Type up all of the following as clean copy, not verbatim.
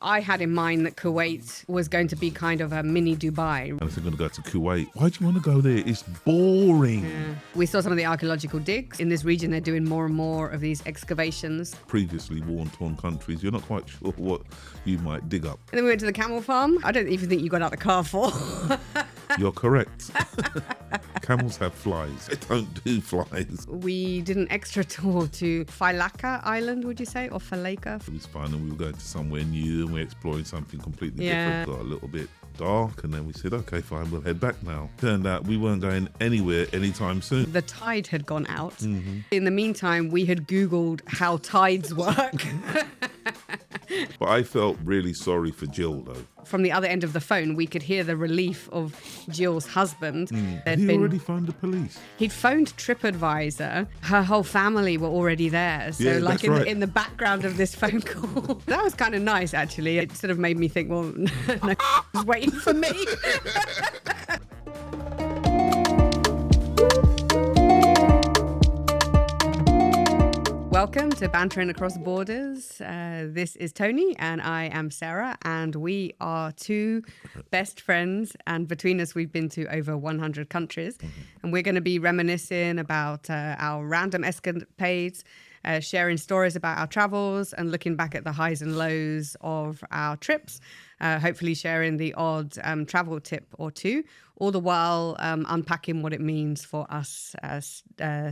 I had in mind that Kuwait was going to be kind of a mini Dubai. And if they're going to go to Kuwait, why do you want to go there? It's boring. Yeah. We saw some of the archaeological digs. In this region, they're doing more and more of these excavations. Previously war-torn countries, you're not quite sure what you might dig up. And then we went to the camel farm. I don't even think you got out the car for. You're correct. Camels have flies. They don't do flies. We did an extra tour to Failaka Island, would you say? Or Failaka? It was fun, and we were going to somewhere new and we're exploring something completely different. Got a little bit dark, and then we said, okay, fine, we'll head back now. Turned out we weren't going anywhere anytime soon. The tide had gone out. In the meantime, we had Googled how tides work. But I felt really sorry for Jill, though. From the other end of the phone, we could hear the relief of Jill's husband. Had he already phoned the police? He'd phoned TripAdvisor. Her whole family were already there. So, Yeah, like that's right. in the background of this phone call. That was kind of nice, actually. It sort of made me think, well, no, was waiting for me. Welcome to Bantering Across Borders. This is Tony and I am Sarah, and we are two best friends, and between us we've been to over 100 countries. And we're going to be reminiscing about our random escapades, sharing stories about our travels and looking back at the highs and lows of our trips, hopefully sharing the odd travel tip or two, all the while unpacking what it means for us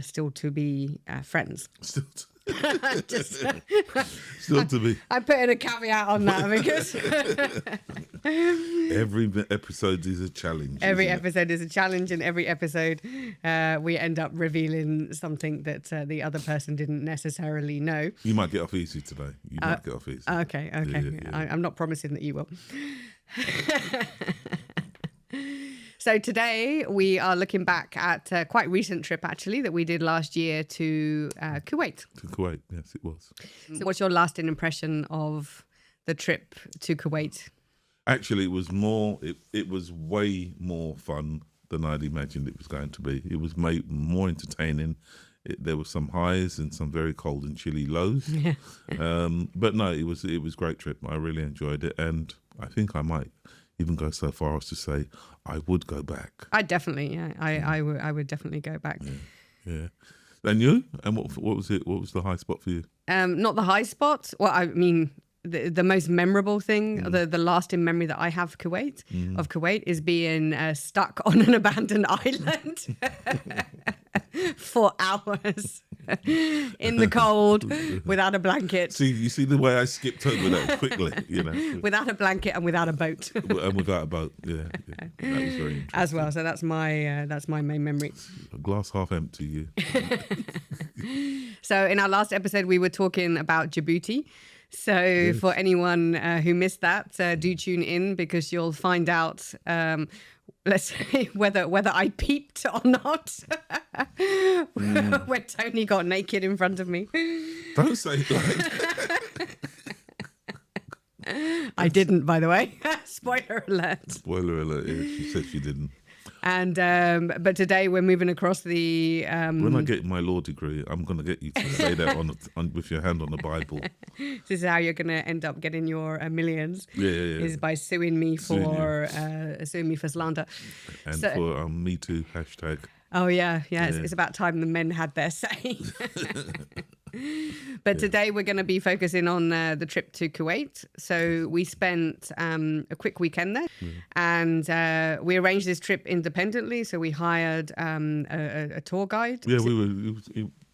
still to be friends. Still to be. I'm putting a caveat on that because Every episode is a challenge. Every episode is a challenge, and every episode we end up revealing something that the other person didn't necessarily know. You might get off easy today. You might get off easy. Okay. Yeah. I'm not promising that you will. So today we are looking back at a quite recent trip, actually, that we did last year to Kuwait. To Kuwait, yes, it was. So what's your lasting impression of the trip to Kuwait? Actually, it was more. It was way more fun than I'd imagined it was going to be. It was more entertaining. There were some highs and some very cold and chilly lows. Yeah. But no, it was a great trip. I really enjoyed it, and I think I might even go so far as to say I would go back. I definitely, yeah. I would definitely go back. Yeah. And you? And what was it? What was the high spot for you? Not the high spot. Well, I mean, the most memorable thing, the lasting memory that I have of Kuwait is being stuck on an abandoned island for hours in the cold without a blanket. You see the way I skipped over that quickly, Without a blanket and without a boat. And without a boat, yeah. That was very interesting. As well, so that's my main memory. A glass half empty, you. So in our last episode, we were talking about Djibouti. So for anyone who missed that, do tune in, because you'll find out, let's say, whether I peeped or not when Tony got naked in front of me. Don't say that. I didn't, by the way. Spoiler alert. Spoiler alert, yeah, she said she didn't. And but today we're moving across the. When I get my law degree, I'm going to get you to say that on with your hand on the Bible. This is how you're going to end up getting your millions. Yeah. Is by suing me for slander. And for Me Too hashtag. Oh yeah. It's about time the men had their say. But today we're going to be focusing on the trip to Kuwait. So we spent a quick weekend there, and we arranged this trip independently. So we hired a tour guide. Yeah,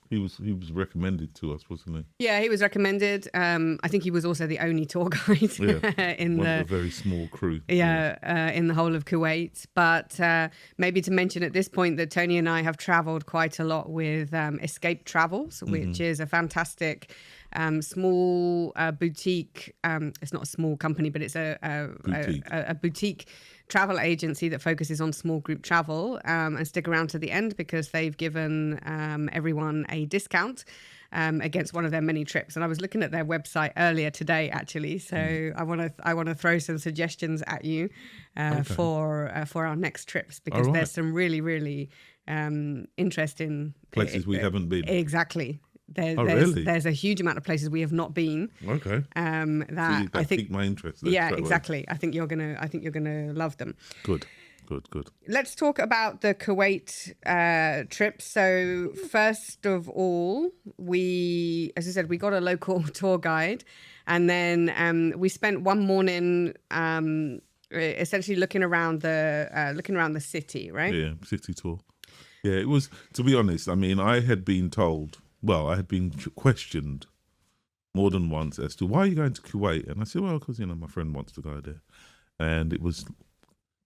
He was recommended to us, wasn't he? Yeah, he was recommended. I think he was also the only tour guide in one of a very small crew. In the whole of Kuwait. But maybe to mention at this point that Tony and I have travelled quite a lot with Escape Travels, which is a fantastic small boutique. It's not a small company, but it's a boutique travel agency that focuses on small group travel, and stick around to the end because they've given everyone a discount against one of their many trips. And I was looking at their website earlier today, actually. So I want to throw some suggestions at you for our next trips, because there's some really, really interesting places we haven't been. Exactly. Really? There's a huge amount of places we have not been. Okay. That I think piqued my interest. Yeah, exactly. I think you're gonna love them. Good. Let's talk about the Kuwait trip. So first of all, as I said, we got a local tour guide, and then we spent one morning essentially looking around the city, right? Yeah, city tour. Yeah, it was, to be honest, I mean, I had been questioned more than once as to why are you going to Kuwait? And I said, well, because, my friend wants to go there. And it was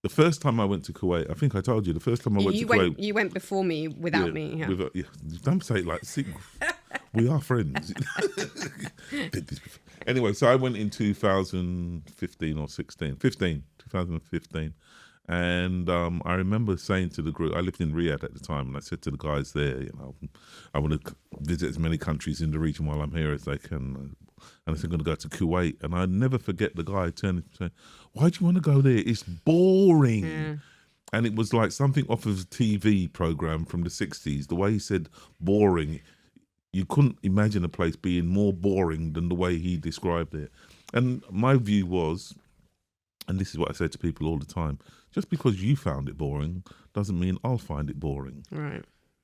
the first time I went to Kuwait. I think I told you the first time I went to Kuwait. You went before me without me. Yeah. Don't say it like, we are friends. Anyway, so I went in 2015 or 2015. And I remember saying to the group, I lived in Riyadh at the time, and I said to the guys there, I want to visit as many countries in the region while I'm here as they can. And I said, I'm going to go to Kuwait. And I never forget the guy turning and saying, why do you want to go there? It's boring. Yeah. And it was like something off of a TV program from the 60s. The way he said boring, you couldn't imagine a place being more boring than the way he described it. And my view was, and this is what I say to people all the time, just because you found it boring doesn't mean I'll find it boring. Right.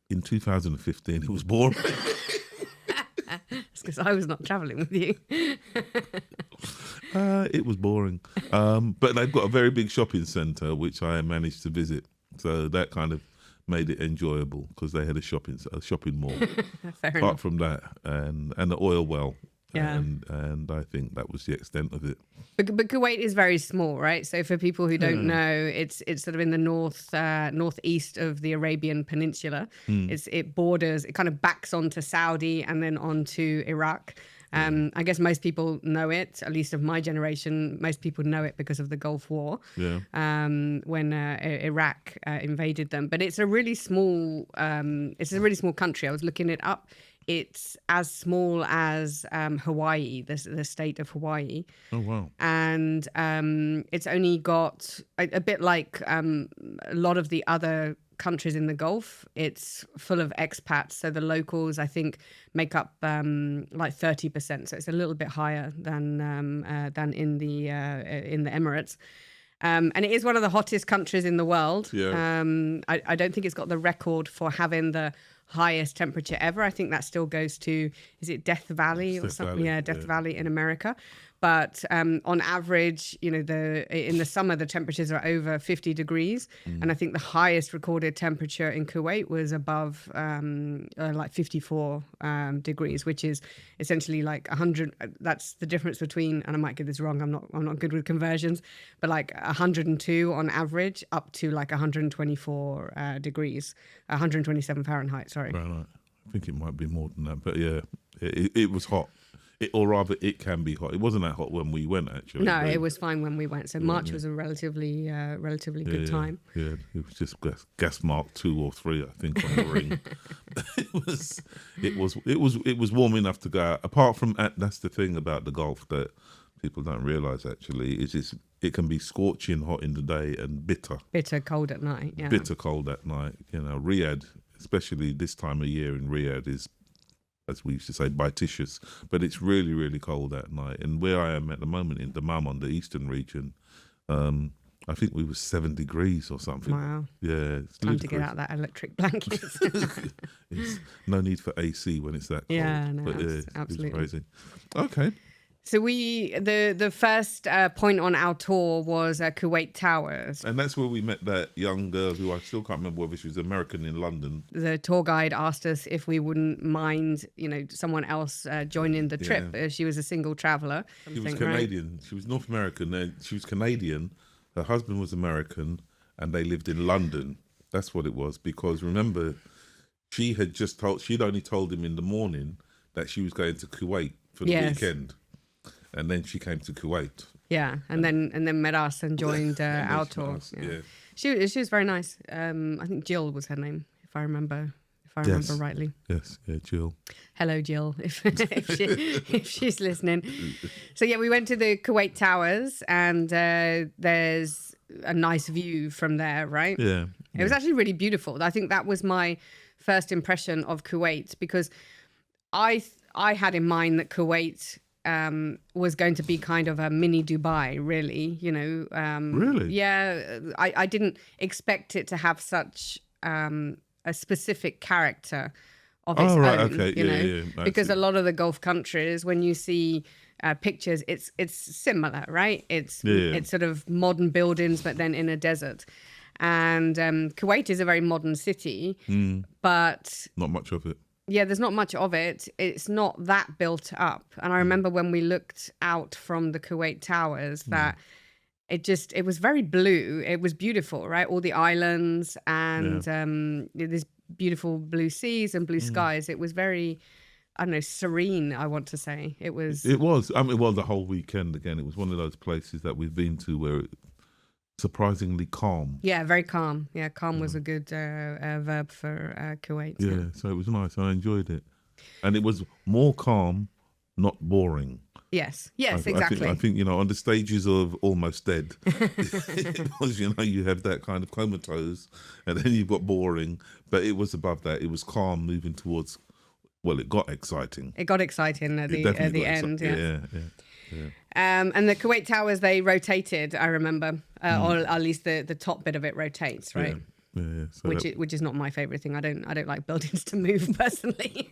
In 2015, it was boring. It's because I was not travelling with you. It was boring. But they've got a very big shopping centre, which I managed to visit. So that kind of made it enjoyable because they had a shopping mall. Apart from that, and the oil well. Yeah. And I think that was the extent of it. But Kuwait is very small, right? So for people who don't know, it's sort of in the northeast of the Arabian Peninsula. It kind of backs onto Saudi and then onto Iraq. I guess most people know it, at least of my generation. Most people know it because of the Gulf War, when Iraq invaded them. But it's a really small country. I was looking it up. It's as small as Hawaii, the state of Hawaii. Oh, wow. And it's only got, a bit like a lot of the other countries in the Gulf, it's full of expats. So the locals, I think, make up like 30%. So it's a little bit higher than in the Emirates. And it is one of the hottest countries in the world. Yeah. I don't think it's got the record for having the highest temperature ever. I think that still goes to, is it Death Valley or something? Valley. Yeah, Death Valley in America. But on average, in the summer, the temperatures are over 50 degrees. And I think the highest recorded temperature in Kuwait was above like 54 degrees, which is essentially like 100. That's the difference between, and I might get this wrong, I'm not good with conversions, but like 102 on average up to like 124 degrees, 127 Fahrenheit, sorry. Right. I think it might be more than that. But yeah, it was hot. Or rather, it can be hot. It wasn't that hot when we went, actually. No, it was fine when we went. So March was a relatively good time. Yeah, it was just gas mark 2 or 3, I think, on the ring. It was warm enough to go out. Apart from that's the thing about the Gulf that people don't realise, actually, is it can be scorching hot in the day and bitter cold at night. Yeah, bitter cold at night. Riyadh, especially this time of year in Riyadh, is, as we used to say, bititious, but it's really, really cold at night. And where I am at the moment in Dammam, the eastern region, I think we were 7 degrees or something. Wow. Yeah. It's time to get out that electric blanket. It's no need for AC when it's that cold. Yeah, no, absolutely. It's crazy. Okay. So the first point on our tour was Kuwait Towers. And that's where we met that young girl who I still can't remember whether she was American in London. The tour guide asked us if we wouldn't mind, someone else joining the trip. She was a single traveller. She was Canadian. Right? She was North American. She was Canadian. Her husband was American and they lived in London. That's what it was. Because remember, she'd only told him in the morning that she was going to Kuwait for the weekend. And then she came to Kuwait. Yeah, and then met us and joined our tour. Yeah. She was very nice. I think Jill was her name, if I remember rightly. Yes, yeah, Jill. Hello, Jill, if she's listening. So yeah, we went to the Kuwait Towers, and there's a nice view from there, right? Yeah. It was actually really beautiful. I think that was my first impression of Kuwait, because I had in mind that Kuwait was going to be kind of a mini Dubai, really. You know, Really? Yeah, I didn't expect it to have such a specific character of its Oh, right, own. okay. You Yeah, know, yeah, I because see. a lot of the Gulf countries, when you see pictures, it's similar, right? Yeah. It's sort of modern buildings, but then in a desert. And Kuwait is a very modern city, but Not much of it. yeah, there's not much of it. It's not that built up. And I remember when we looked out from the Kuwait Towers that it was very blue. It was beautiful, right? All the islands and these beautiful blue seas and blue skies. It was very, I don't know, serene, I want to say. It was. It was. I mean, well, the whole weekend again. It was one of those places that we've been to where it's surprisingly calm. Yeah, very calm. Yeah, calm was a good verb for Kuwait. Yeah, so it was nice. I enjoyed it, and it was more calm, not boring. Yes, exactly. I think on the stages of Almost Dead, because you have that kind of comatose, and then you've got boring, but it was above that. It was calm, moving towards. Well, it got exciting. It got exciting at the end. Yeah. And the Kuwait Towers, they rotated, I remember, or at least the top bit of it rotates, right? Yeah. So which is not my favorite thing. I don't like buildings to move personally.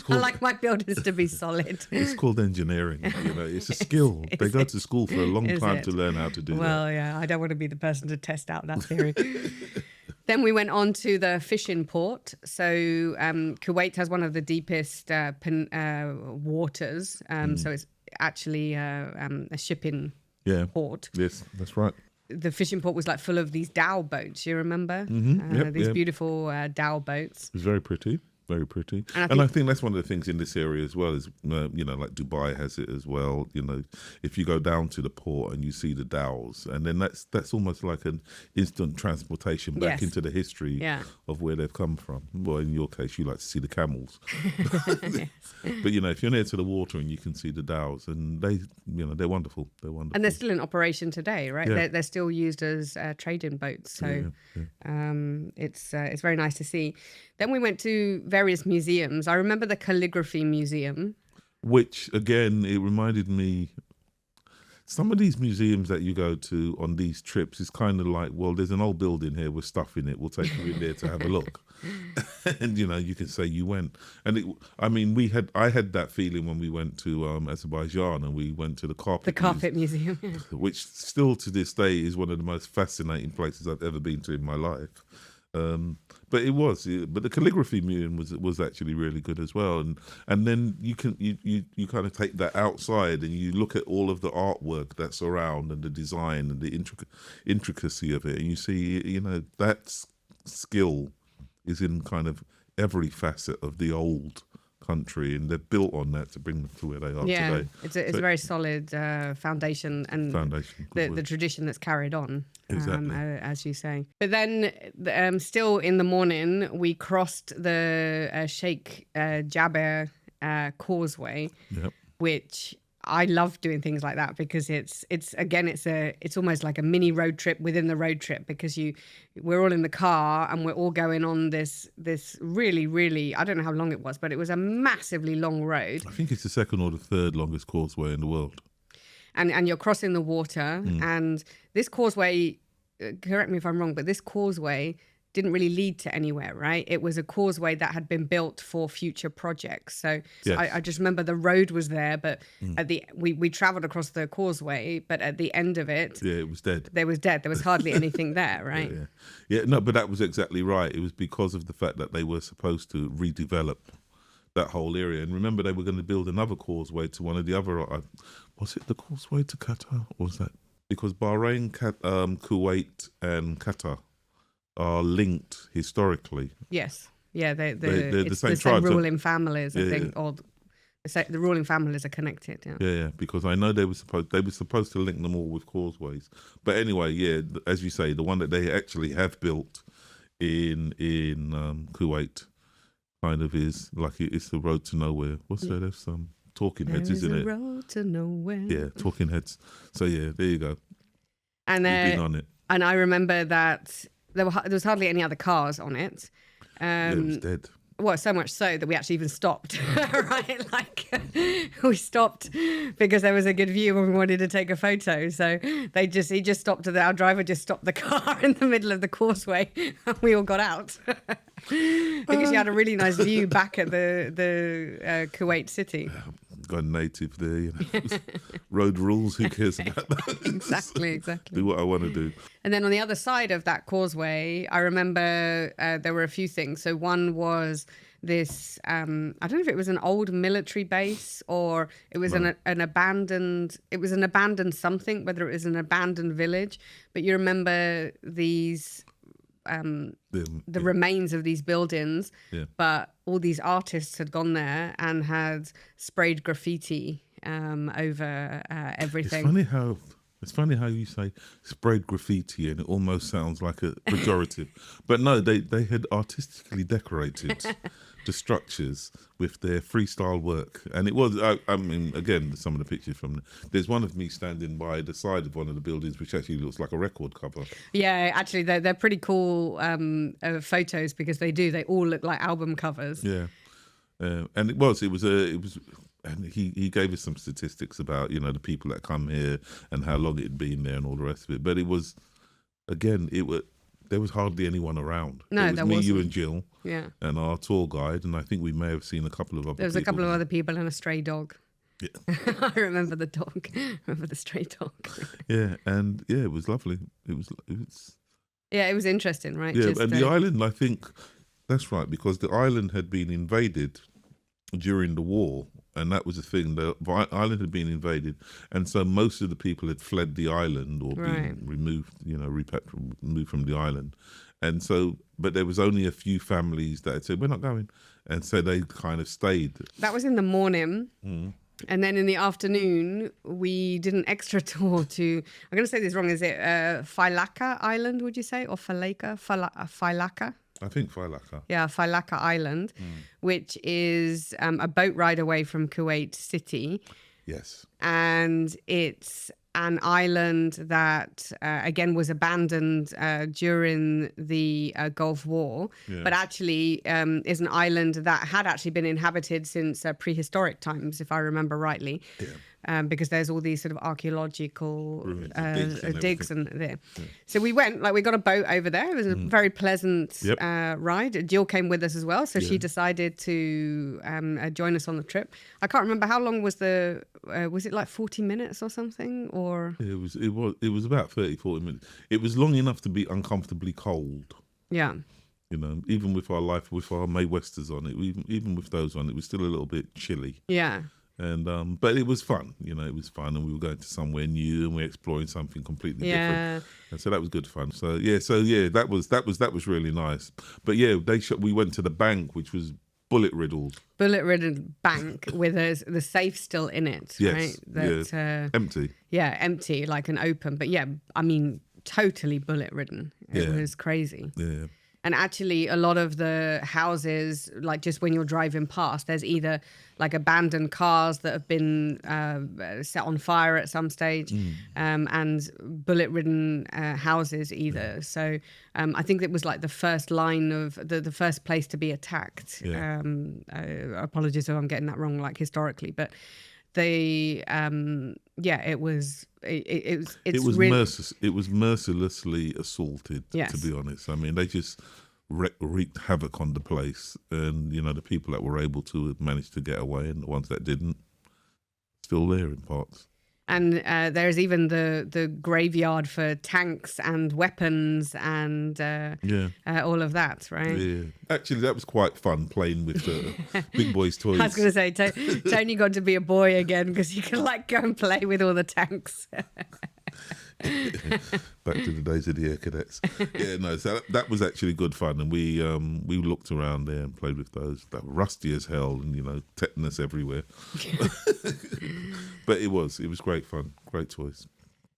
I like my buildings to be solid. It's called engineering. It's a skill. They go to school for a long time to learn how to do that. Well, yeah, I don't want to be the person to test out that theory. Then we went on to the fishing port. So Kuwait has one of the deepest waters. So it's actually a shipping port. Yes, that's right. The fishing port was like full of these dhow boats. You remember? These beautiful dhow boats. It was very pretty. Very pretty. And I think that's one of the things in this area as well is, like Dubai has it as well. If you go down to the port and you see the dhows, and then that's almost like an instant transportation back into the history of where they've come from. Well, in your case, you like to see the camels. But, if you're near to the water and you can see the dhows, and they're wonderful. They're wonderful. And they're still in operation today, right? Yeah. They're still used as trading boats. So it's very nice to see. Then we went to various museums. I remember the calligraphy museum. Which, again, it reminded me, some of these museums that you go to on these trips is kind of like, well, there's an old building here with stuff in it. We'll take you in there to have a look. And, you can say you went. And I had that feeling when we went to Azerbaijan and we went to the carpet museum, which still to this day is one of the most fascinating places I've ever been to in my life. But the calligraphy museum was actually really good as well, and then you kind of take that outside and you look at all of the artwork that's around and the design and the intricacy of it, and you see that skill is in kind of every facet of the old country, and they're built on that to bring them to where they are today. It's a very solid foundation and the tradition that's carried on. Exactly. As you say. But then still in the morning, we crossed the Sheikh Jabir Causeway, which I love doing things like that because it's almost like a mini road trip within the road trip, because we're all in the car and we're all going on this really, really, I don't know how long it was, but it was a massively long road. I think it's the second or the third longest causeway in the world. And you're crossing the water, and this causeway, correct me if I'm wrong, but this causeway didn't really lead to anywhere, right? It was a causeway that had been built for future projects. So I just remember the road was there, but we traveled across the causeway, but at the end of it, it was dead. There was hardly anything there, right? No, but that was exactly right. It was because of the fact that they were supposed to redevelop that whole area. And remember, they were going to build another causeway to one of the other. Was it the causeway to Qatar? Or was that because Bahrain, Kuwait, and Qatar are linked historically? Yes, yeah, they're the same tribes. Same ruling families, I think, or the ruling families are connected. Yeah, because I know they were supposed to link them all with causeways. But anyway, as you say, the one that they actually have built in Kuwait kind of is like it's the road to nowhere. What's that? There's some talking heads, isn't it? Road to nowhere. Yeah, talking heads. So there you go. And you've been on it. And I remember that there was hardly any other cars on it. It was dead. Well, so much so that we actually even stopped, right? Like we stopped because there was a good view and we wanted to take a photo. So he just stopped. Our driver just stopped the car in the middle of the causeway, and we all got out because you had a really nice view back at the Kuwait City. Gone native there, you know. Road rules, who cares about that? Exactly. Do what I want to do. And then on the other side of that causeway, I remember there were a few things. So one was this, I don't know if it was an old military base or it was an abandoned something, whether it was an abandoned village. But you remember these... the remains of these buildings, but all these artists had gone there and had sprayed graffiti over everything. It's funny how you say sprayed graffiti and it almost sounds like a pejorative, but no, they had artistically decorated the structures with their freestyle work, and it was. I mean, again, some of the pictures from there's one of me standing by the side of one of the buildings, which actually looks like a record cover. Yeah, actually, they're pretty cool photos because they all look like album covers. Yeah, and it was, and he gave us some statistics about the people that come here and how long it had been there and all the rest of it. But it was, again, there was hardly anyone around. No, it was there me, wasn't. you, and Jill, and our tour guide, and I think we may have seen a couple of other. There was people. a couple of other people and a stray dog. Yeah, I remember the dog. I remember the stray dog. Yeah, and it was lovely. It was. Yeah, it was interesting, right? Yeah, and the island, I think, that's right, because the island had been invaded during the war, and that was the thing. The island had been invaded, and so most of the people had fled the island or been removed, removed from the island. And so, but there was only a few families that had said, we're not going. And so they kind of stayed. That was in the morning. And then in the afternoon, we did an extra tour to, I'm going to say this wrong, is it Failaka Island, would you say? Or Failaka? Failaka? I think Failaka. Yeah, Failaka Island, which is a boat ride away from Kuwait City. Yes. And it's an island that, again, was abandoned during the Gulf War, but actually is an island that had actually been inhabited since prehistoric times, if I remember rightly. Because there's all these sort of archaeological digs and there. So we went, we got a boat over there. It was a very pleasant ride. Jill came with us as well, so she decided to join us on the trip. I can't remember how long was was it like 40 minutes or something, or it was about 40 minutes. It was long enough to be uncomfortably cold. Yeah. Even with our May Westers on it, even with those on, it was still a little bit chilly. Yeah. And but it was fun, it was fun, and we were going to somewhere new and we're exploring something completely different, and so that was good fun. So that was really nice. But we went to the bank, which was bullet ridden bank with the safe still in it, right? Empty. Yeah, empty, like an open, but I mean, totally bullet ridden. It was crazy. Yeah. And actually, a lot of the houses, like just when you're driving past, there's either like abandoned cars that have been set on fire at some stage, and bullet-ridden houses either. So I think it was like the first line of the first place to be attacked. Apologies if I'm getting that wrong, like historically, but it was mercilessly assaulted, to be honest. I mean, they just wreaked havoc on the place, and the people that were able to managed to get away, and the ones that didn't, still there in parts. And there's even the graveyard for tanks and weapons and all of that, right? Yeah, actually, that was quite fun playing with the big boys' toys. I was going to say, Tony got to be a boy again because you can go and play with all the tanks. Back to the days of the air cadets. So that was actually good fun, and we looked around there and played with those that were rusty as hell, and tetanus everywhere. But it was great fun, great toys.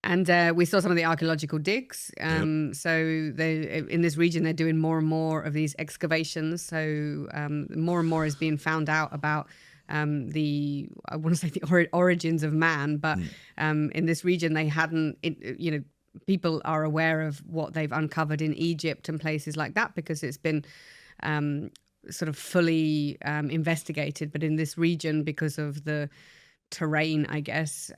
And we saw some of the archaeological digs. So in this region, they're doing more and more of these excavations. So more and more is being found out about I want to say the origins of man, but in this region they hadn't. People are aware of what they've uncovered in Egypt and places like that because it's been sort of fully investigated, but in this region, because of the terrain, I guess,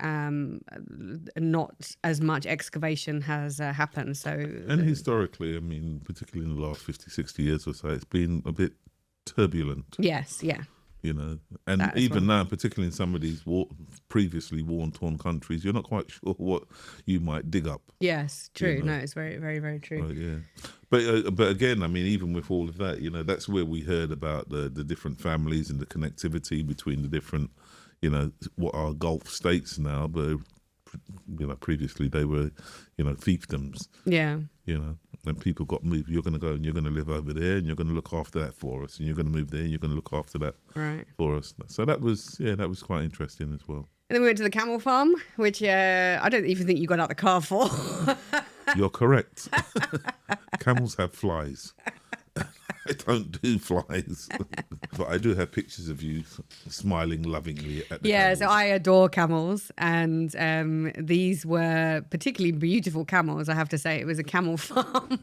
not as much excavation has happened. So, and historically, I mean, particularly in the last 50, 60 years or so, it's been a bit turbulent. Yes, yeah. You know, and even now, particularly in some of these previously war-torn countries, you're not quite sure what you might dig up. Yes, true. You know? No, it's very, very, very true. Yeah, but again, I mean, even with all of that, you know, that's where we heard about the different families and the connectivity between the different, you know, what are Gulf states now, but you know, previously they were, you know, fiefdoms. Yeah. You know, and people got moved. You're going to go and you're going to live over there, and you're going to look after that for us, and you're going to move there, and you're going to look after that for us. So that was quite interesting as well. And then we went to the camel farm, which I don't even think you got out the car for. You're correct. Camels have flies. I don't do flies, but I do have pictures of you smiling lovingly at the camels. So I adore camels, and these were particularly beautiful camels, I have to say. It was a camel farm,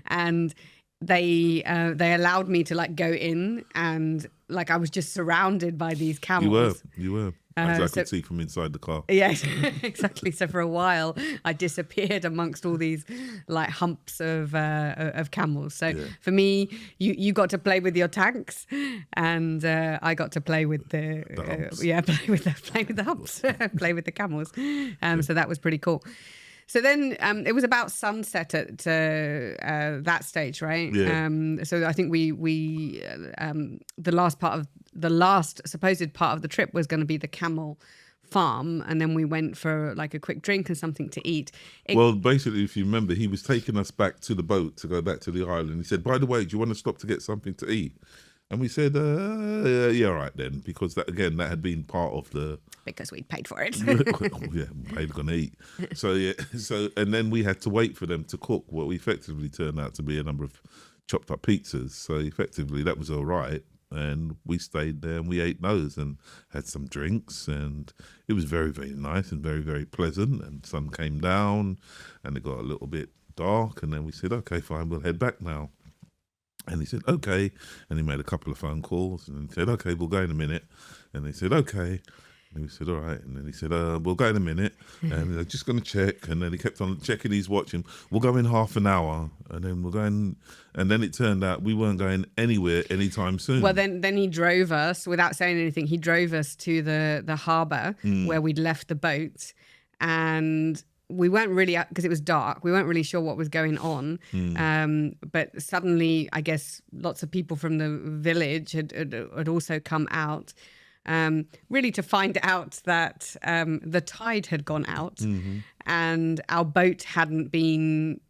and they allowed me to like go in, and like I was just surrounded by these camels. You were. As I could see from inside the car. Yes, exactly. So for a while, I disappeared amongst all these like humps of camels. So for me, you got to play with your tanks, and I got to play with the humps. play with the humps, play with the camels. So that was pretty cool. So then it was about sunset at that stage, right? Yeah. So I think we the last supposed part of the trip was going to be the camel farm, and then we went for like a quick drink and something to eat. Well, basically, if you remember, he was taking us back to the boat to go back to the island. He said, by the way, do you want to stop to get something to eat? And we said, yeah, all right then, because that had been part of the... Because we'd paid for it. Yeah, paid gonna eat. So and then we had to wait for them to cook what effectively turned out to be a number of chopped up pizzas. So effectively that was all right. And we stayed there and we ate those and had some drinks, and it was very, very nice and very, very pleasant. And sun came down and it got a little bit dark, and then we said, okay, fine, we'll head back now. And he said, okay. And he made a couple of phone calls and he said, okay, we'll go in a minute. And they said, okay. And we said, all right. And then he said, we'll go in a minute. And they're just going to check. And then he kept on checking his watch, and we'll go in half an hour. And then we'll go in. And then it turned out we weren't going anywhere anytime soon. Well, then he drove us, without saying anything, he drove us to the harbour where we'd left the boat. And we weren't really, because it was dark, we weren't really sure what was going on. But suddenly, I guess, lots of people from the village had also come out, really to find out that the tide had gone out, and our boat hadn't been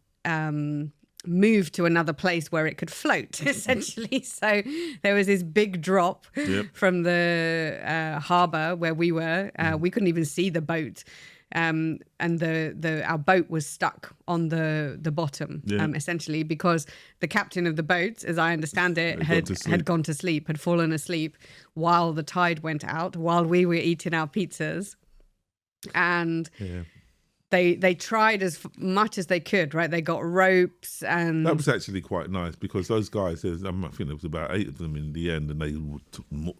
moved to another place where it could float, essentially. So there was this big drop from the harbour where we were. We couldn't even see the boat. And our boat was stuck on the bottom, essentially, because the captain of the boat, as I understand it, had gone to sleep, had fallen asleep while the tide went out, while we were eating our pizzas. And they tried as much as they could, right? They got ropes, and that was actually quite nice, because those guys, I think there was about 8 of them in the end, and they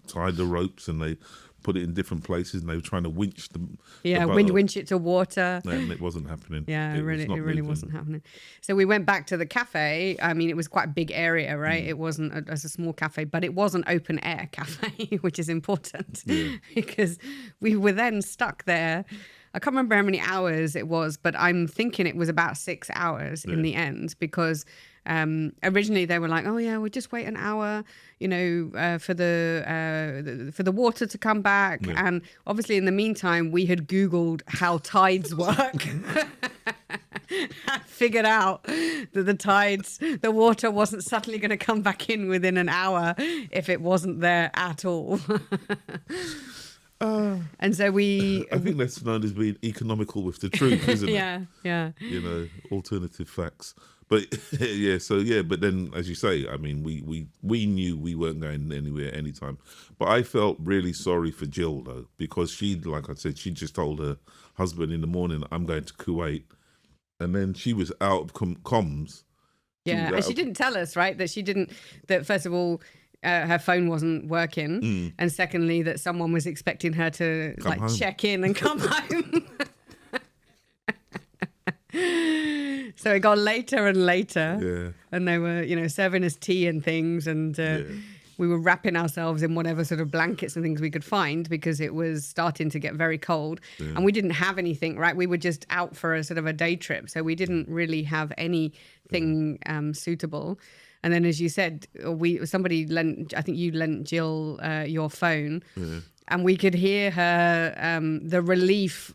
tied the ropes and they put it in different places, and they were trying to winch them. Winch it to water. And it wasn't happening. It really wasn't happening. So we went back to the cafe. I mean, it was quite a big area, right? It wasn't as a small cafe, but it was an open air cafe, which is important because we were then stuck there. I can't remember how many hours it was, but I'm thinking it was about 6 hours in the end, because originally they were like, oh yeah, we'll just wait an hour, for the water to come back. And obviously in the meantime, we had Googled how tides work. Figured out that the water wasn't suddenly going to come back in within an hour if it wasn't there at all. And so I think that's known as being economical with the truth, isn't it? Yeah. Alternative facts. But but then, as you say, I mean, we knew we weren't going anywhere anytime. But I felt really sorry for Jill, though, because she, like I said, she just told her husband in the morning, I'm going to Kuwait. And then she was out of comms. Yeah, and she didn't tell us, right, that first of all, her phone wasn't working, and secondly that someone was expecting her to Come home. check in and come home. So it got later and later, and they were, serving us tea and things, and we were wrapping ourselves in whatever sort of blankets and things we could find because it was starting to get very cold, and we didn't have anything, right? We were just out for a sort of a day trip, so we didn't really have anything suitable. And then, as you said, somebody lent, I think you lent Jill your phone, and we could hear her, the relief,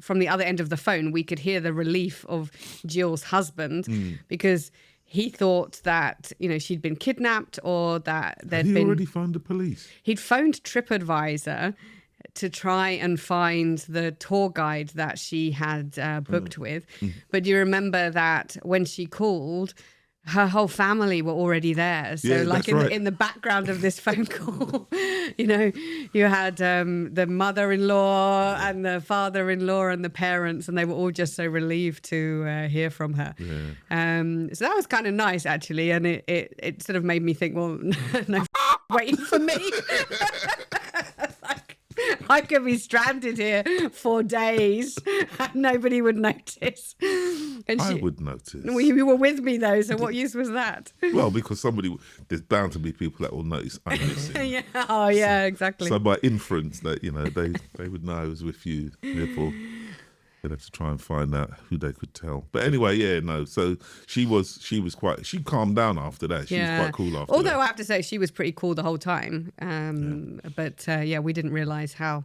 from the other end of the phone, we could hear the relief of Jill's husband because he thought that, she'd been kidnapped or that there'd been... Had he already phoned the police? He'd phoned TripAdvisor to try and find the tour guide that she had booked with. But do you remember that when she called, her whole family were already there. So in the background of this phone call, you had the mother-in-law and the father-in-law and the parents, and they were all just so relieved to hear from her. So that was kind of nice, actually. And it sort of made me think, well, no waiting for me. I could be stranded here for days and nobody would notice. And I would notice. You were with me though, so what use was that? Well, because there's bound to be people that will notice I'm missing. Exactly. So by inference, that they would know I was with you. Therefore, they'd have to try and find out who they could tell. But anyway, so she calmed down after that. She was quite cool after Although that. I have to say she was pretty cool the whole time. But we didn't realise how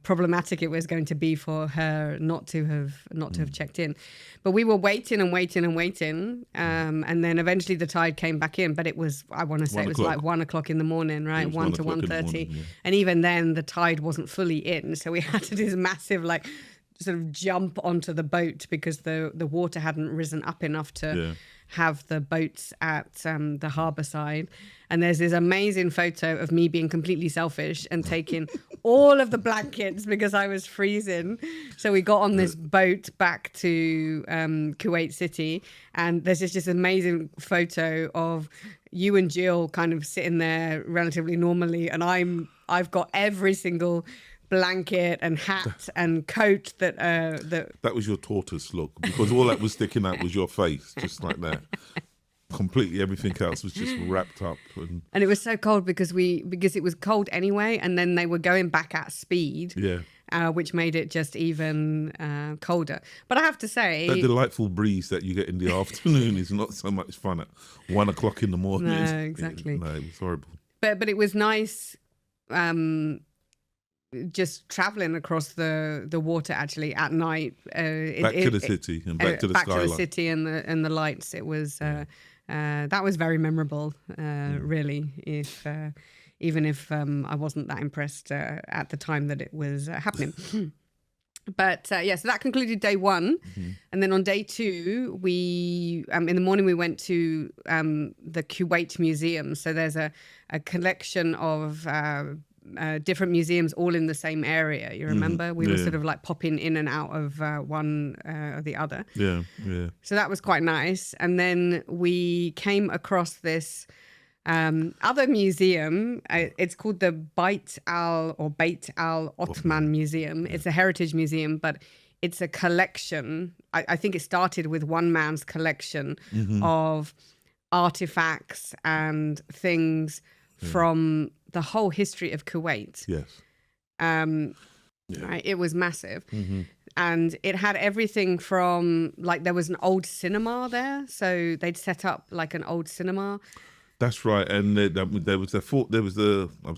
problematic it was going to be for her not to have checked in. But we were waiting and waiting and waiting, and then eventually the tide came back in. But it was, I want to say, it was like 1 o'clock in the morning, right? 1 to 1:30, and even then the tide wasn't fully in, so we had to do this massive sort of jump onto the boat because the water hadn't risen up enough to have the boats at the harbour side. And there's this amazing photo of me being completely selfish and taking all of the blankets because I was freezing. So we got on this boat back to Kuwait City, and there's just this amazing photo of you and Jill kind of sitting there relatively normally, and I've got every single blanket and hat and coat that was your tortoise look, because all that was sticking out was your face, just like that. Completely everything else was just wrapped up, and it was so cold because it was cold anyway, and then they were going back at speed, which made it just even colder. But I have to say, that delightful breeze that you get in the afternoon is not so much fun at 1 o'clock in the morning. No, exactly. No, it was horrible. But it was nice. Just traveling across the water actually at night, back to the city and back to the skyline. Back to the city and the lights. It was that was very memorable, really. Even if I wasn't that impressed at the time that it was happening. But so that concluded day one, and then on day two, we in the morning we went to the Kuwait Museum. So there's a collection of different museums all in the same area. You remember? We were sort of like popping in and out of one or the other. So that was quite nice. And then we came across this other museum. It's called the Beit Al Ottoman Museum. It's a heritage museum, but it's a collection. I think it started with one man's collection of artifacts and things from the whole history of Kuwait. Right, it was massive. And it had everything from, there was an old cinema there, so they'd set up like an old cinema. That's right, and there was I was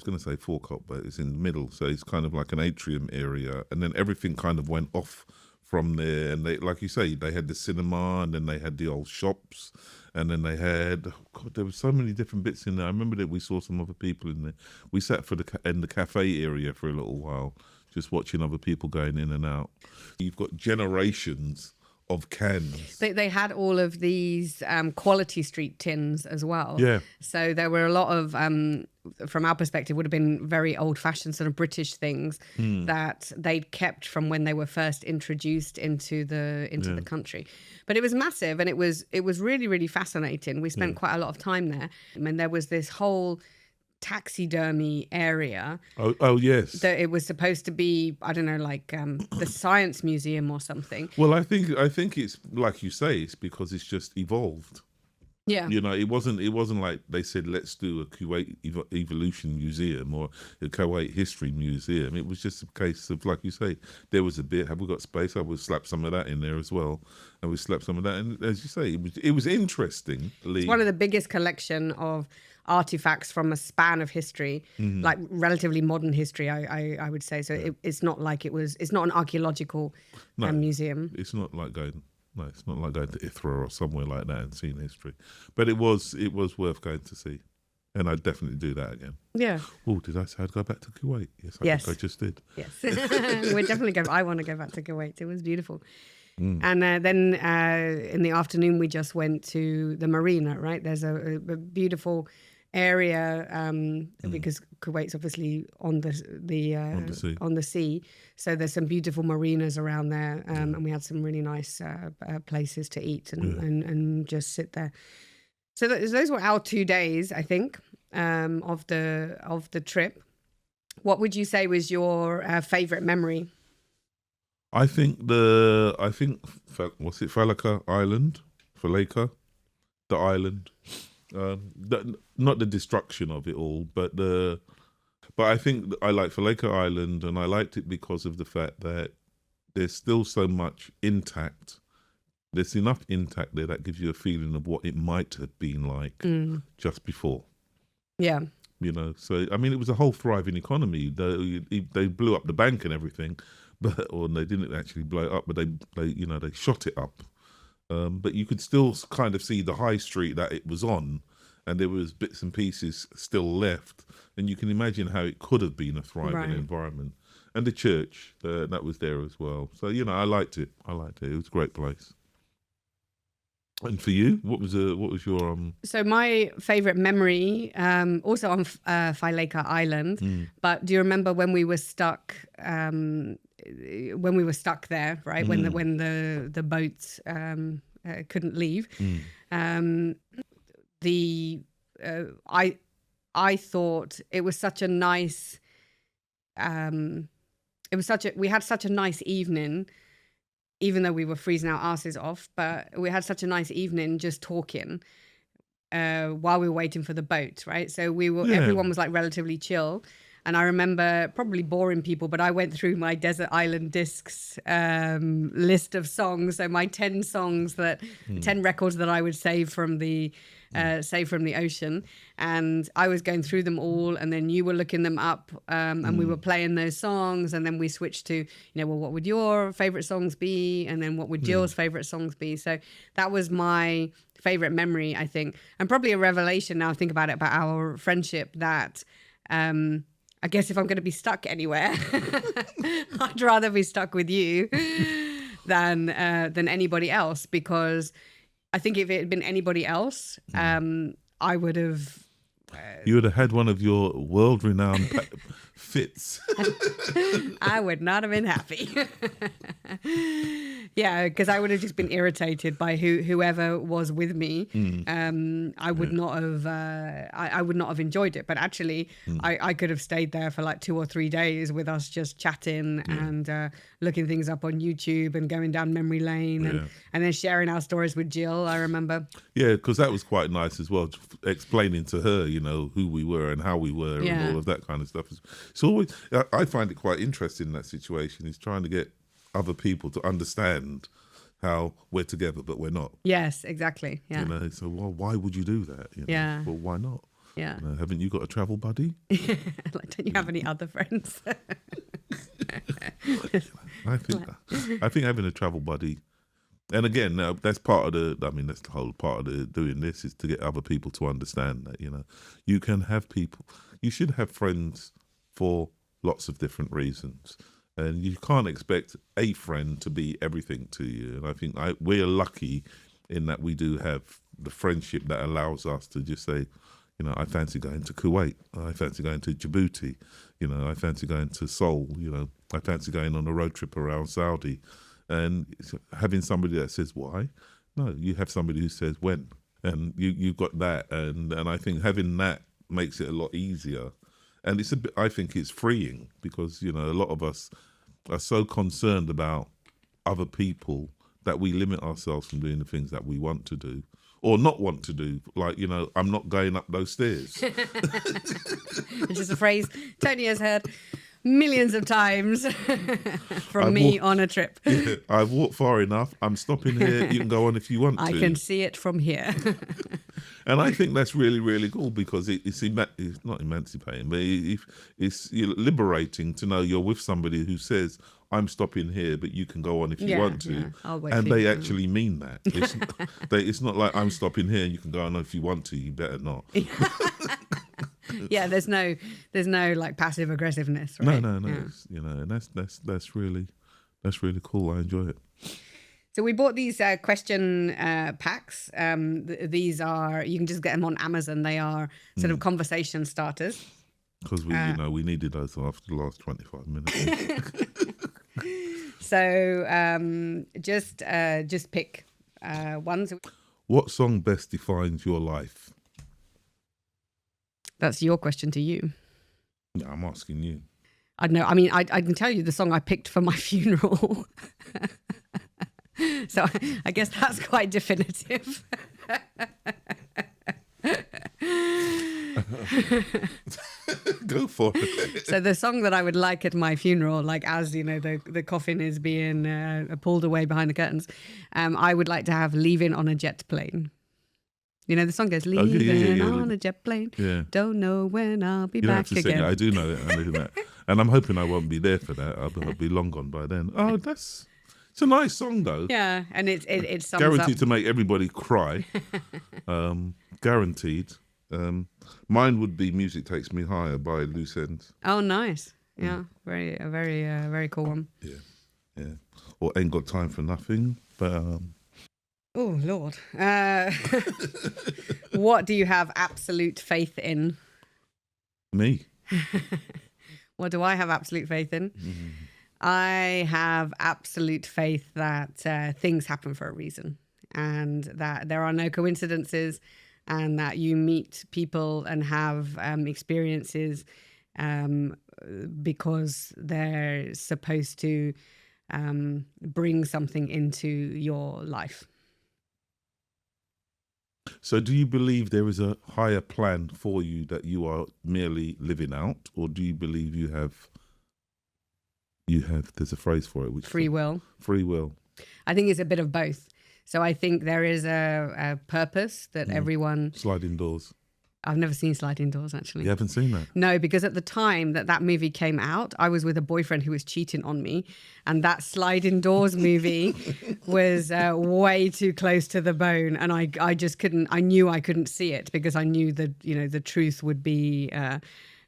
going to say forecourt, but it's in the middle, so it's kind of like an atrium area, and then everything kind of went off from there, and they, like you say, they had the cinema, and then they had the old shops, and then they had, there were so many different bits in there. I remember that we saw some other people in there. We sat in the cafe area for a little while, just watching other people going in and out. You've got generations of cans. They had all of these quality street tins as well. Yeah. So there were a lot of, from our perspective, would have been very old-fashioned sort of British things that they'd kept from when they were first introduced into the country. But it was massive, and it was really, really fascinating. We spent quite a lot of time there. I mean, there was this whole taxidermy area. Oh yes. That it was supposed to be, I don't know, like the science museum or something. Well, I think it's like you say, it's because it's just evolved. Yeah. You know, it wasn't like they said, let's do a Kuwait evolution museum or a Kuwait history museum. It was just a case of, like you say, there was a bit, have we got space? I would slap some of that in there as well. And we slapped some of that. And as you say, it was interesting. It's one of the biggest collection of artifacts from a span of history, like relatively modern history, I would say. So it's not like it's not an archaeological museum. It's not like going to Ithra or somewhere like that and seeing history. But it was worth going to see. And I'd definitely do that again. Yeah. Oh, did I say I'd go back to Kuwait? Yes, I just did. Yes. We're definitely I want to go back to Kuwait. It was beautiful. And then in the afternoon, we just went to the marina, right? There's a beautiful area because Kuwait's obviously on the sea. So there's some beautiful marinas around there, and we had some really nice places to eat and just sit there. So those were our 2 days, I think, of the trip. What would you say was your favorite memory? I think what's it, Failaka Island, the island. Not the destruction of it all, but I think I like Failaka Island, and I liked it because of the fact that there's still so much intact. There's enough intact there that gives you a feeling of what it might have been like just before. Yeah. You know, so I mean, it was a whole thriving economy. They blew up the bank and everything, or they didn't actually blow it up, but they shot it up. But you could still kind of see the high street that it was on, and there was bits and pieces still left. And you can imagine how it could have been a thriving environment. And the church that was there as well. So, you know, I liked it. It was a great place. And for you, what was your So my favorite memory, also on Failaka Island. But do you remember when we were stuck? When we were stuck there, right? When the boats couldn't leave. I thought it was such a nice. We had such a nice evening, even though we were freezing our asses off. But we had such a nice evening just talking while we were waiting for the boat, right? So everyone was like relatively chill. And I remember, probably boring people, but I went through my Desert Island Discs list of songs. So my 10 songs 10 records that I would save from the ocean. And I was going through them all, and then you were looking them up, and we were playing those songs. And then we switched to, what would your favorite songs be? And then what would Jill's favorite songs be? So that was my favorite memory, I think. And probably a revelation now I think about it, about our friendship, that I guess if I'm going to be stuck anywhere, I'd rather be stuck with you than anybody else, because I think if it had been anybody else, I would have. You would have had one of your world-renowned fits. I would not have been happy. Yeah, because I would have just been irritated by whoever was with me. I would not have. I would not have enjoyed it. But actually, I could have stayed there for like 2 or 3 days with us just chatting and looking things up on YouTube and going down memory lane and then sharing our stories with Jill. I remember. Yeah, because that was quite nice as well, explaining to her, who we were and how we were and all of that kind of stuff. It's always, I find it quite interesting in that situation, is trying to get other people to understand how we're together but we're not. Yes, exactly. Yeah. So why would you do that? Yeah. Well, why not? Yeah. Haven't you got a travel buddy? Like, don't you have any other friends? I think having a travel buddy, and again, that's part of that's the whole part of doing this, is to get other people to understand that, you can have people, you should have friends for lots of different reasons. And you can't expect a friend to be everything to you. And I think we're lucky in that we do have the friendship that allows us to just say, you know, I fancy going to Kuwait. I fancy going to Djibouti. You know, I fancy going to Seoul. You know, I fancy going on a road trip around Saudi. And having somebody that says why, no, you have somebody who says when. And you've got that. And I think having that makes it a lot easier. And it's I think it's freeing because, you know, a lot of us are so concerned about other people that we limit ourselves from doing the things that we want to do or not want to do. Like, you know, I'm not going up those stairs. Which is a phrase Tony has heard millions of times from me on a trip. Yeah, I've walked far enough. I'm stopping here. You can go on if you want to. I can see it from here. And I think that's really, really cool because it's not emancipating, but it's liberating to know you're with somebody who says, I'm stopping here, but you can go on if you want to. Yeah. I'll wait and for they you. actually mean that. It's not like I'm stopping here and you can go on if you want to. You better not. Yeah, there's no like passive aggressiveness, right? No. Yeah. You know, and that's really cool. I enjoy it. So we bought these question packs. These are, you can just get them on Amazon. They are sort of conversation starters. Because we needed those after the last 25 minutes. So just pick ones. What song best defines your life? That's your question to you. No, I'm asking you. I don't know. I mean, I can tell you the song I picked for my funeral. So I guess that's quite definitive. Go for it. So the song that I would like at my funeral, like as you know, the coffin is being pulled away behind the curtains, I would like to have "Leaving on a Jet Plane." You know, the song goes, "Leaving on a jet plane, don't know when I'll be back You don't have to again." sing it. I do know it. I know that. And I'm hoping I won't be there for that. I'll be long gone by then. Oh, it's a nice song though. Yeah, and it sums guaranteed up. to make everybody cry. Guaranteed. Mine would be "Music Takes Me Higher" by Loose Ends. Oh, nice. Yeah, very cool one. Yeah. Or "Ain't Got Time for Nothing." But oh Lord, what do you have absolute faith in? me. What do I have absolute faith in? Mm-hmm. I have absolute faith that things happen for a reason and that there are no coincidences and that you meet people and have experiences because they're supposed to bring something into your life. So do you believe there is a higher plan for you that you are merely living out, or do you believe you have there's a phrase for it, which Free will. Free will. I think it's a bit of both. So I think there is a purpose that everyone... Sliding doors. I've never seen Sliding Doors, actually. You haven't seen that? No, because at the time that movie came out, I was with a boyfriend who was cheating on me. And that Sliding Doors movie was way too close to the bone. And I just couldn't, I knew I couldn't see it because I knew that, you know, the truth would be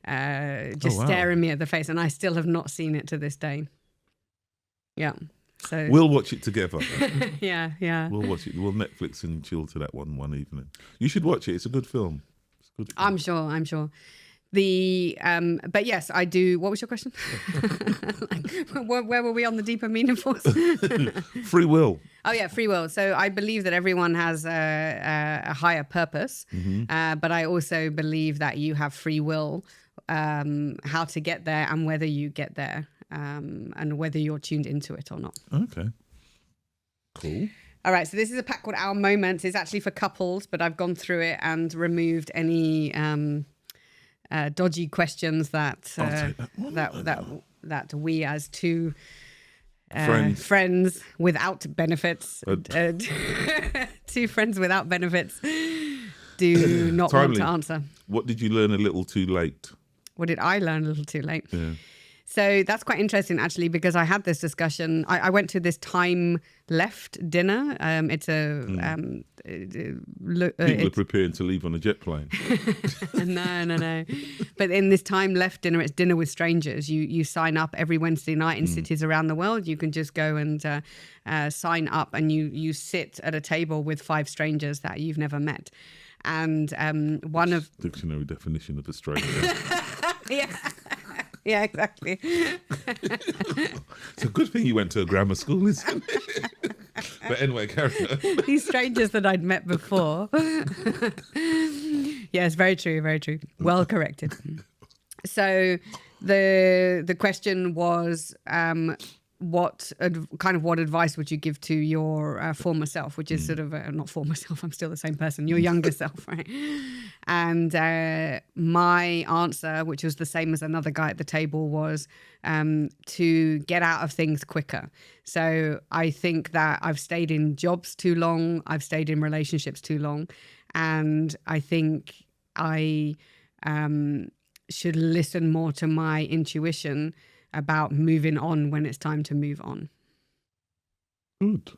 staring me at the face. And I still have not seen it to this day. Yeah. So we'll watch it together. yeah. We'll watch it. We'll Netflix and chill to that one evening. You should watch it. It's a good film. I'm sure. The but yes, I do. What was your question? Where were we on the deeper meaningful? Free will. Oh yeah, free will. So I believe that everyone has a higher purpose, but I also believe that you have free will, how to get there and whether you get there, and whether you're tuned into it or not. Okay. Cool. All right, so this is a pack called Our Moments. It's actually for couples, but I've gone through it and removed any dodgy questions that we as two friends without benefits, two friends without benefits, do not want to answer. What did you learn a little too late? What did I learn a little too late? Yeah. So that's quite interesting, actually, because I had this discussion. I went to this timeleft dinner. It's a People are preparing to leave on a jet plane. No. But in this timeleft dinner, it's dinner with strangers. You sign up every Wednesday night in cities around the world. You can just go and sign up, and you sit at a table with 5 strangers that you've never met. And one of dictionary definition of a stranger. Yeah, exactly. It's a good thing you went to a grammar school, isn't it? But anyway, carry on. These strangers that I'd met before. Yes, very true, very true. Well corrected. So the question was, what advice would you give to your former self, which is sort of not former self, I'm still the same person, your younger self, right? And my answer, which was the same as another guy at the table, was to get out of things quicker. So I think that I've stayed in jobs too long, I've stayed in relationships too long, and I think I should listen more to my intuition about moving on when it's time to move on. Good.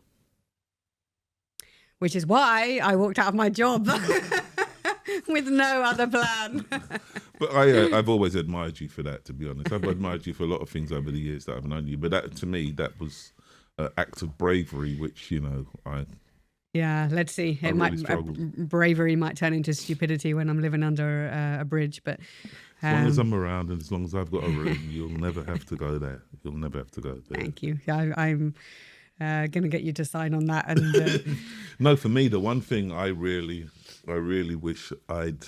Which is why I walked out of my job with no other plan. But I've always admired you for that, to be honest. I've admired you for a lot of things over the years that I've known you. But that, to me, that was an act of bravery, which, Yeah, let's see. Bravery might turn into stupidity when I'm living under a bridge, but as long as I'm around and as long as I've got a room, you'll never have to go there. You'll never have to go there. Thank you. I'm going to get you to sign on that. And no, for me, the one thing I really wish I'd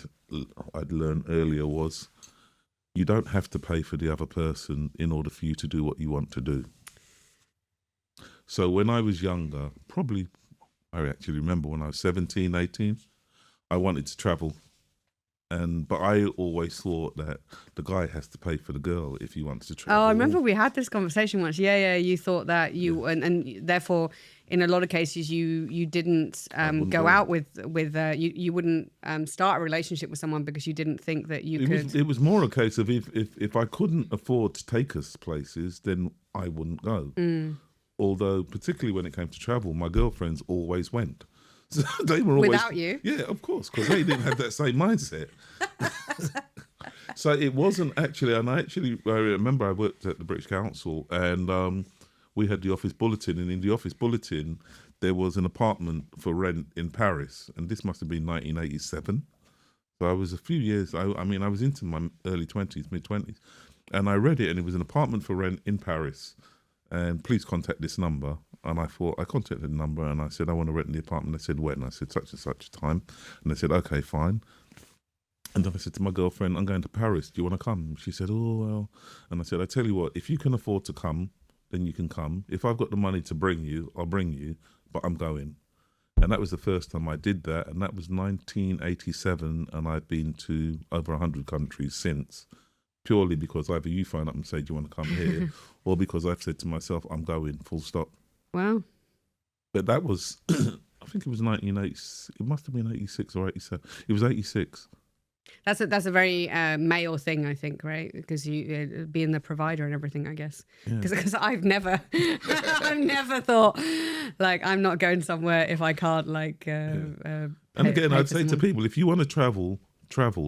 learned earlier was you don't have to pay for the other person in order for you to do what you want to do. So when I was younger, I actually remember when I was 17, 18, I wanted to travel. But I always thought that the guy has to pay for the girl if he wants to travel. Oh, I remember we had this conversation once. Yeah. You thought that and therefore, in a lot of cases, you didn't go out with you wouldn't start a relationship with someone because you didn't think that you could. It was more a case of if I couldn't afford to take us places, then I wouldn't go. Although, particularly when it came to travel, my girlfriends always went. So they were always, without you? Yeah, of course, because they didn't have that same mindset. So it wasn't actually, and I remember I worked at the British Council, and we had the office bulletin, and in the office bulletin there was an apartment for rent in Paris, and this must have been 1987. So I was a few years, I was into my early 20s, mid-20s, and I read it, and it was an apartment for rent in Paris, and please contact this number. And I contacted the number and I said, I want to rent the apartment. They said, when? I said, such and such a time. And they said, okay, fine. And then I said to my girlfriend, I'm going to Paris. Do you want to come? She said, oh, well. And I said, I tell you what, if you can afford to come, then you can come. If I've got the money to bring you, I'll bring you, but I'm going. And that was the first time I did that. And that was 1987. And I've been to over 100 countries since. Purely because either you phone up and say, do you want to come here? Or because I've said to myself, I'm going, full stop. Wow. But that was, I think it was 1980. It must have been 86 or 87. It was 86. That's a very male thing, I think, right? Because you being the provider and everything, I guess. Because I've never thought, like, I'm not going somewhere if I can't, like. And again, I'd say to people, if you want to travel.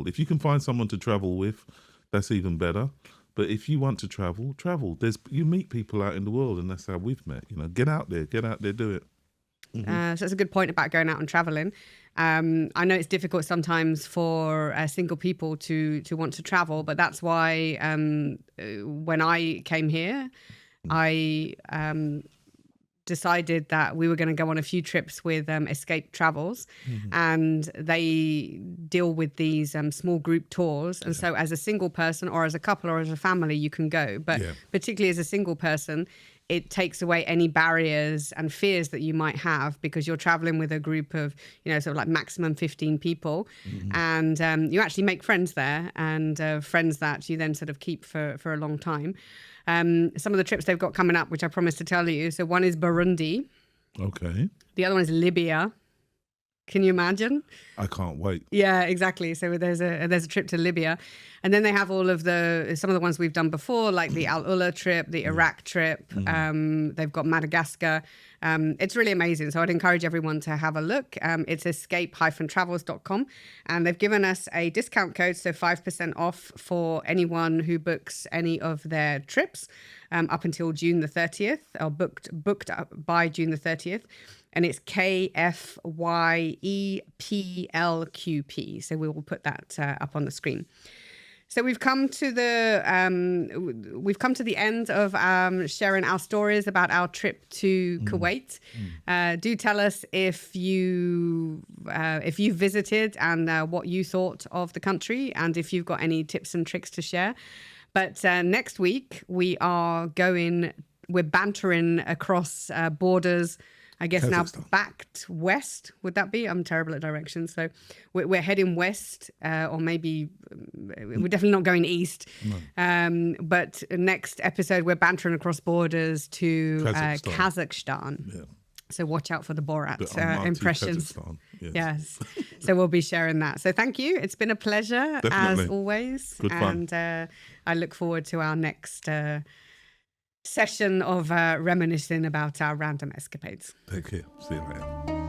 If you can find someone to travel with, that's even better. But if you want to travel. You meet people out in the world, and that's how we've met. Get out there, do it. So that's a good point about going out and traveling. I know it's difficult sometimes for single people to want to travel, but that's why when I came here, I decided that we were going to go on a few trips with Escape Travels, and they deal with these small group tours. And so as a single person or as a couple or as a family, you can go. But particularly as a single person, it takes away any barriers and fears that you might have because you're traveling with a group of, sort of like maximum 15 people. And you actually make friends there, and friends that you then sort of keep for a long time. Some of the trips they've got coming up, which I promised to tell you. So one is Burundi. Okay. The other one is Libya. Can you imagine? I can't wait. Yeah, exactly. So there's a trip to Libya, and then they have all of some of the ones we've done before, like the Al Ula trip, the Iraq trip. They've got Madagascar. It's really amazing. So I'd encourage everyone to have a look. It's escape-travels.com, and they've given us a discount code, so 5% off for anyone who books any of their trips up until June the 30th, or booked up by June the 30th. And it's KFYEPLQP. So we will put that up on the screen. So we've come to the end of sharing our stories about our trip to Kuwait. Do tell us if you visited and what you thought of the country, and if you've got any tips and tricks to share. But next week we're bantering across borders. I guess now back west, would that be? I'm terrible at directions. So we're heading west, or maybe we're definitely not going east. No. But next episode, we're bantering across borders to Kazakhstan. Yeah. So watch out for the Borat impressions. Yes. So we'll be sharing that. So thank you. It's been a pleasure, as always. Good fun. And I look forward to our next session of reminiscing about our random escapades. Take care. See you later.